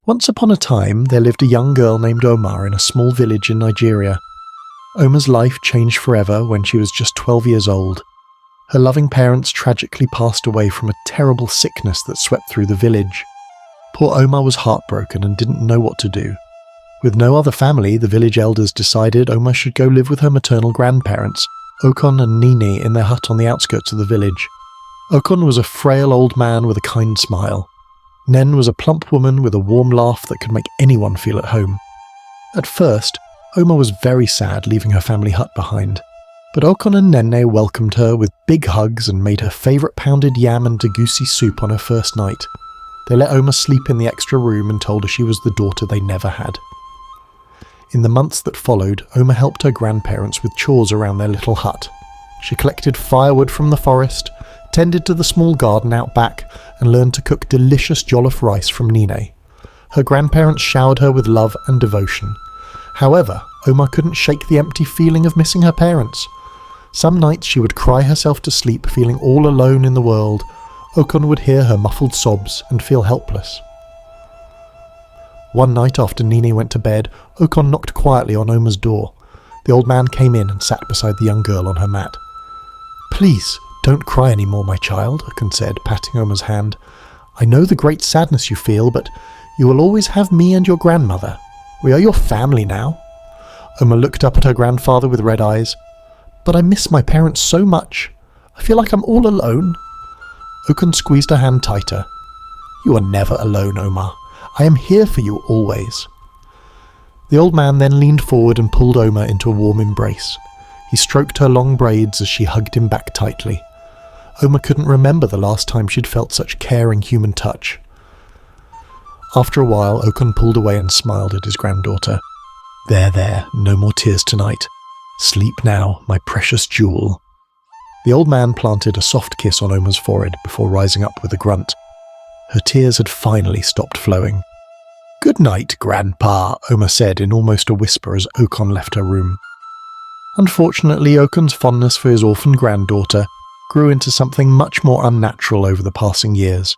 Once upon a time, there lived a young girl named Omar in a small village in Nigeria. Omar's life changed forever when she was just 12 years old. Her loving parents tragically passed away from a terrible sickness that swept through the village. Poor Omar was heartbroken and didn't know what to do. With no other family, the village elders decided Omar should go live with her maternal grandparents, Okon and Nini, in their hut on the outskirts of the village. Okon was a frail old man with a kind smile. Nen was a plump woman with a warm laugh that could make anyone feel at home. At first, Omar was very sad leaving her family hut behind, but Okon and Nene welcomed her with big hugs and made her favourite pounded yam and degusi soup on her first night. They let Omar sleep in the extra room and told her she was the daughter they never had. In the months that followed, Omar helped her grandparents with chores around their little hut. She collected firewood from the forest, tended to the small garden out back, and learned to cook delicious jollof rice from Nene. Her grandparents showered her with love and devotion. However, Omar couldn't shake the empty feeling of missing her parents. Some nights she would cry herself to sleep feeling all alone in the world. Okon would hear her muffled sobs and feel helpless. One night after Nene went to bed, Okon knocked quietly on Omar's door. The old man came in and sat beside the young girl on her mat. "Please, don't cry any more, my child," Okon said, patting Omar's hand. "I know the great sadness you feel, but you will always have me and your grandmother. We are your family now." Omar looked up at her grandfather with red eyes. "But I miss my parents so much. I feel like I'm all alone." Okon squeezed her hand tighter. "You are never alone, Omar. I am here for you always." The old man then leaned forward and pulled Omar into a warm embrace. He stroked her long braids as she hugged him back tightly. Omar couldn't remember the last time she'd felt such caring human touch. After a while, Okon pulled away and smiled at his granddaughter. There, no more tears tonight. Sleep now, my precious jewel." The old man planted a soft kiss on Omar's forehead before rising up with a grunt. Her tears had finally stopped flowing. "Good night, Grandpa," Omar said in almost a whisper as Okon left her room. Unfortunately, Okon's fondness for his orphaned granddaughter grew into something much more unnatural over the passing years.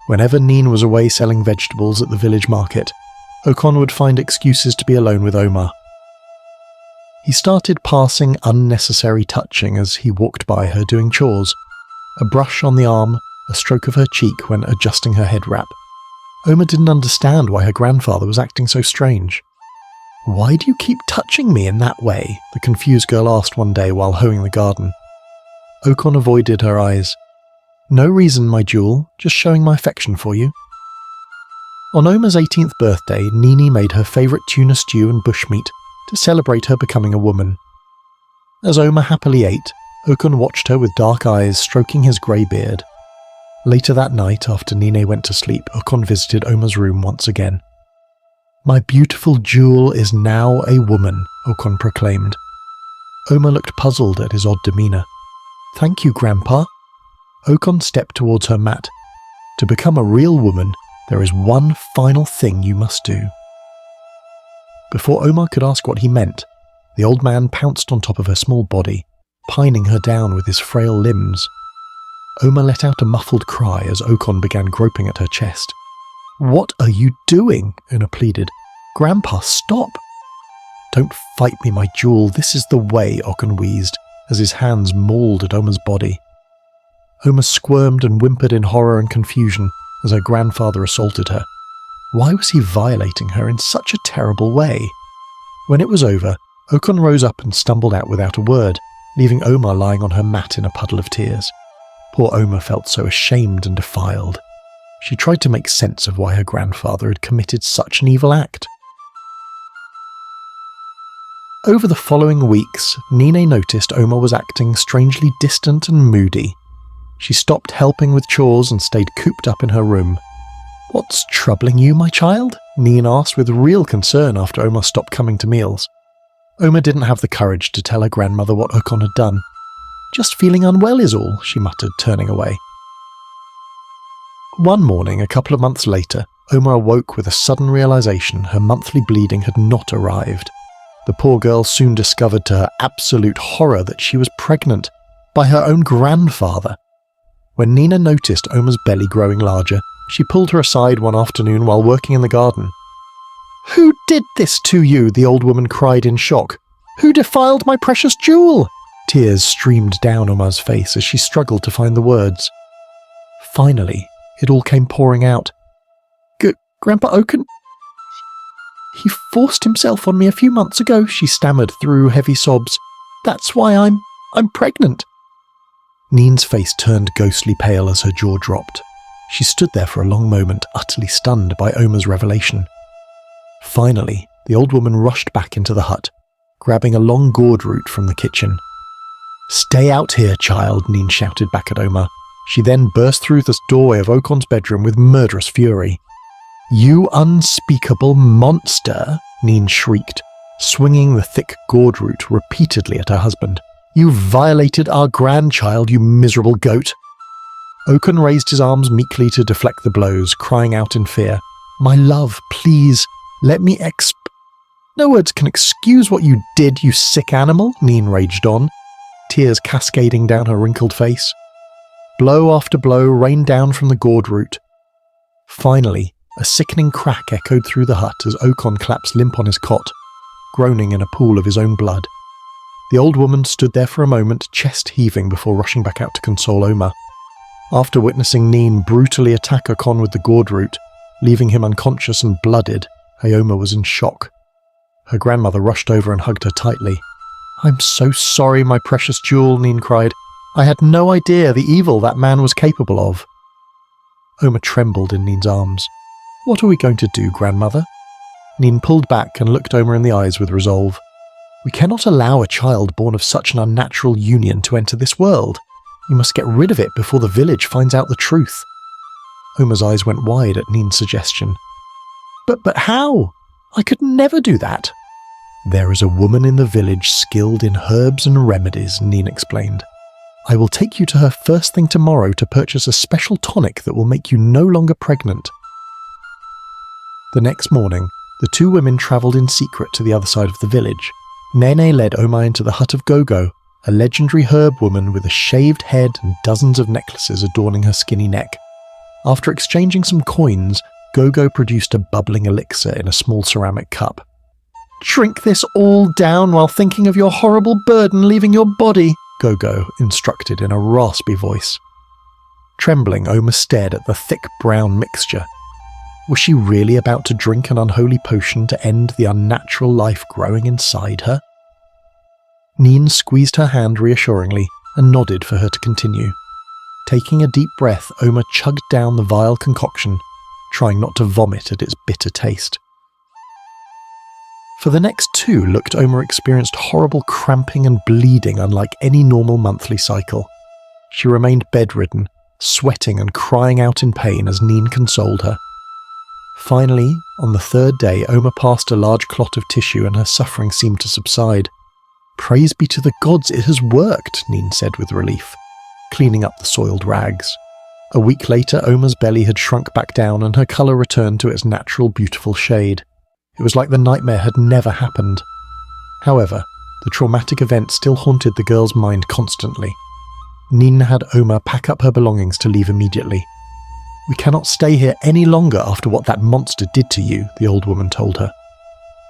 Whenever Neen was away selling vegetables at the village market, Okon would find excuses to be alone with Omar. He started passing unnecessary touching as he walked by her doing chores. A brush on the arm, a stroke of her cheek when adjusting her head wrap. Omar didn't understand why her grandfather was acting so strange. "Why do you keep touching me in that way?" the confused girl asked one day while hoeing the garden. Okon avoided her eyes. "No reason, my jewel, just showing my affection for you." On Omar's 18th birthday, Nini made her favourite tuna stew and bushmeat to celebrate her becoming a woman. As Omar happily ate, Okon watched her with dark eyes stroking his grey beard. Later that night, after Nini went to sleep, Okon visited Omar's room once again. "My beautiful jewel is now a woman," Okon proclaimed. Omar looked puzzled at his odd demeanour. "Thank you, Grandpa." Okon stepped towards her mat. "To become a real woman, there is one final thing you must do." Before Omar could ask what he meant, the old man pounced on top of her small body, pining her down with his frail limbs. Omar let out a muffled cry as Okon began groping at her chest. "What are you doing?" Una pleaded. "Grandpa, stop!" "Don't fight me, my jewel, this is the way," Okon wheezed, as his hands mauled at Omar's body. Omar squirmed and whimpered in horror and confusion as her grandfather assaulted her. Why was he violating her in such a terrible way? When it was over, Okon rose up and stumbled out without a word, leaving Omar lying on her mat in a puddle of tears. Poor Omar felt so ashamed and defiled. She tried to make sense of why her grandfather had committed such an evil act. Over the following weeks, Nene noticed Omar was acting strangely distant and moody. She stopped helping with chores and stayed cooped up in her room. "What's troubling you, my child?" Nene asked with real concern after Omar stopped coming to meals. Omar didn't have the courage to tell her grandmother what Okon had done. "Just feeling unwell is all," she muttered, turning away. One morning, a couple of months later, Omar awoke with a sudden realization her monthly bleeding had not arrived. The poor girl soon discovered to her absolute horror that she was pregnant by her own grandfather. When Nina noticed Omar's belly growing larger, She pulled her aside one afternoon while working in the garden. "Who did this to you?" the old woman cried in shock. "Who defiled my precious jewel?" Tears streamed down Omar's face as she struggled to find the words. Finally, it all came pouring out. Grandpa Oaken? He forced himself on me a few months ago," she stammered through heavy sobs. "That's why I'm pregnant." Neen's face turned ghostly pale as her jaw dropped. She stood there for a long moment, utterly stunned by Omar's revelation. Finally, the old woman rushed back into the hut, grabbing a long gourd root from the kitchen. "Stay out here, child," Neen shouted back at Omar. She then burst through the doorway of Okon's bedroom with murderous fury. "You unspeakable monster!" Neen shrieked, swinging the thick gourd root repeatedly at her husband. "You violated our grandchild, you miserable goat!" Okon raised his arms meekly to deflect the blows, crying out in fear. "My love, please, let me No words can excuse what you did, you sick animal," Neen raged on, tears cascading down her wrinkled face. Blow after blow rained down from the gourd root. Finally, a sickening crack echoed through the hut as Okon collapsed limp on his cot, groaning in a pool of his own blood. The old woman stood there for a moment, chest heaving, before rushing back out to console Omar. After witnessing Neen brutally attack Okon with the gourd root, leaving him unconscious and blooded, Ayoma was in shock. Her grandmother rushed over and hugged her tightly. "I'm so sorry, my precious jewel," Neen cried. "I had no idea the evil that man was capable of." Omar trembled in Neen's arms. "What are we going to do, grandmother?" Neen pulled back and looked Omar in the eyes with resolve. "We cannot allow a child born of such an unnatural union to enter this world. You must get rid of it before the village finds out the truth." Omar's eyes went wide at Neen's suggestion. But how? I could never do that." "There is a woman in the village skilled in herbs and remedies," Neen explained. "I will take you to her first thing tomorrow to purchase a special tonic that will make you no longer pregnant." The next morning, the two women travelled in secret to the other side of the village. Nene led Omar into the hut of Gogo, a legendary herb woman with a shaved head and dozens of necklaces adorning her skinny neck. After exchanging some coins, Gogo produced a bubbling elixir in a small ceramic cup. "Drink this all down while thinking of your horrible burden leaving your body," Gogo instructed in a raspy voice. Trembling, Omar stared at the thick brown mixture. Was she really about to drink an unholy potion to end the unnatural life growing inside her? Neen squeezed her hand reassuringly and nodded for her to continue. Taking a deep breath, Omar chugged down the vile concoction, trying not to vomit at its bitter taste. For the next 2 looked, Omar experienced horrible cramping and bleeding unlike any normal monthly cycle. She remained bedridden, sweating and crying out in pain as Neen consoled her. Finally, on the 3rd day, Omar passed a large clot of tissue and her suffering seemed to subside. "Praise be to the gods, it has worked," Neen said with relief, cleaning up the soiled rags. A week later, Omar's belly had shrunk back down and her colour returned to its natural beautiful shade. It was like the nightmare had never happened. However, the traumatic event still haunted the girl's mind constantly. Neen had Omar pack up her belongings to leave immediately. "We cannot stay here any longer after what that monster did to you," the old woman told her.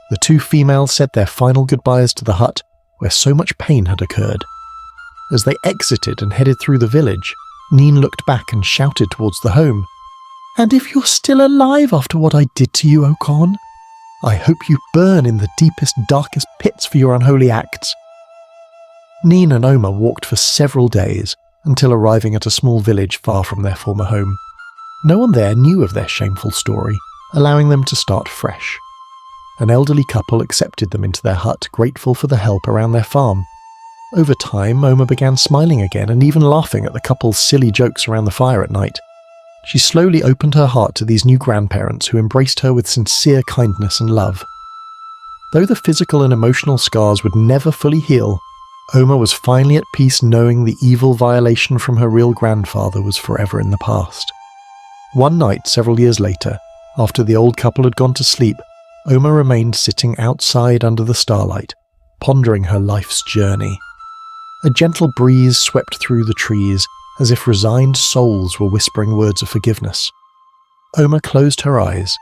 The 2 females said their final goodbyes to the hut, where so much pain had occurred. As they exited and headed through the village, Neen looked back and shouted towards the home, "And if you're still alive after what I did to you, Okon, I hope you burn in the deepest, darkest pits for your unholy acts." Neen and Omar walked for several days, until arriving at a small village far from their former home. No one there knew of their shameful story, allowing them to start fresh. An elderly couple accepted them into their hut, grateful for the help around their farm. Over time, Omar began smiling again and even laughing at the couple's silly jokes around the fire at night. She slowly opened her heart to these new grandparents who embraced her with sincere kindness and love. Though the physical and emotional scars would never fully heal, Omar was finally at peace knowing the evil violation from her real grandfather was forever in the past. One night, several years later, after the old couple had gone to sleep, Omar remained sitting outside under the starlight, pondering her life's journey. A gentle breeze swept through the trees, as if resigned souls were whispering words of forgiveness. Oma closed her eyes,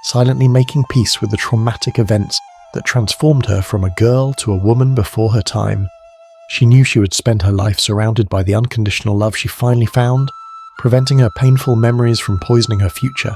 silently making peace with the traumatic events that transformed her from a girl to a woman before her time. She knew she would spend her life surrounded by the unconditional love she finally found, preventing her painful memories from poisoning her future.